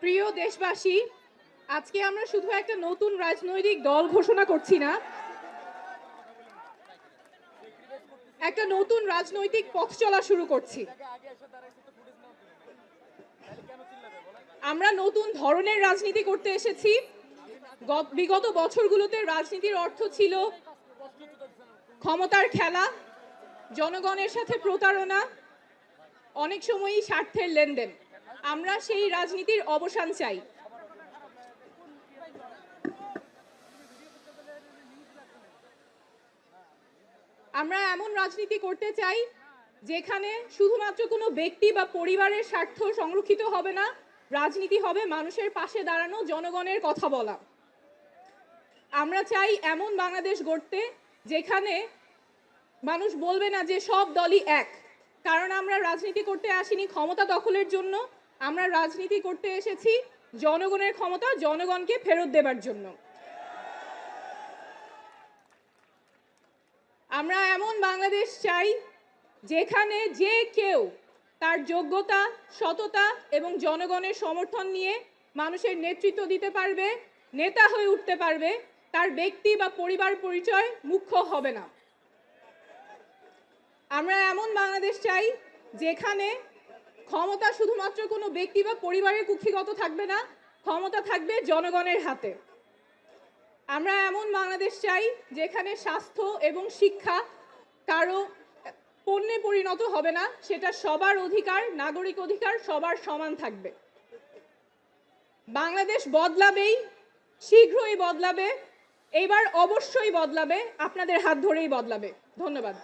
প্রিয় দেশবাসী, আজকে আমরা শুধু একটা নতুন রাজনৈতিক দল ঘোষণা করছি না, একটা নতুন রাজনৈতিক পথ চলা শুরু করছি। আমরা নতুন ধরনের রাজনীতি করতে এসেছি। বিগত বছরগুলোতে রাজনীতির অর্থ ছিল ক্ষমতার খেলা, জনগণের সাথে প্রতারণা, অনেক সময়ই স্বার্থের লেনদেন। আমরা সেই রাজনীতির অবসান চাই। আমরা এমন রাজনীতি করতে চাই যেখানে শুধুমাত্র কোনো ব্যক্তি বা পরিবারের স্বার্থ সংরক্ষিত হবে না, রাজনীতি হবে মানুষের পাশে দাঁড়ানো, জনগণের কথা বলা। আমরা চাই এমন বাংলাদেশ গড়তে যেখানে মানুষ বলবে না যে সব দলই এক। কারণ আমরা রাজনীতি করতে আসিনি ক্ষমতা দখলের জন্য, আমরা রাজনীতি করতে এসেছি জনগণের ক্ষমতা জনগণকে ফেরত দেবার জন্য। আমরা এমন বাংলাদেশ চাই যেখানে যে কেউ তার যোগ্যতা, সততা এবং জনগণের সমর্থন নিয়ে মানুষের নেতৃত্ব দিতে পারবে, নেতা হয়ে উঠতে পারবে, তার ব্যক্তি বা পরিবার পরিচয় মুখ্য হবে না। আমরা এমন বাংলাদেশ চাই যেখানে ক্ষমতা শুধুমাত্র কোনো ব্যক্তি বা পরিবারের কুক্ষিগত থাকবে না, ক্ষমতা থাকবে জনগণের হাতে। আমরা এমন বাংলাদেশ চাই যেখানে স্বাস্থ্য এবং শিক্ষা কারো পণ্যে পরিণত হবে না, সেটা সবার অধিকার, নাগরিক অধিকার, সবার সমান থাকবে। বাংলাদেশ বদলাবেই, শীঘ্রই বদলাবে, এবার অবশ্যই বদলাবে, আপনাদের হাত ধরেই বদলাবে। ধন্যবাদ।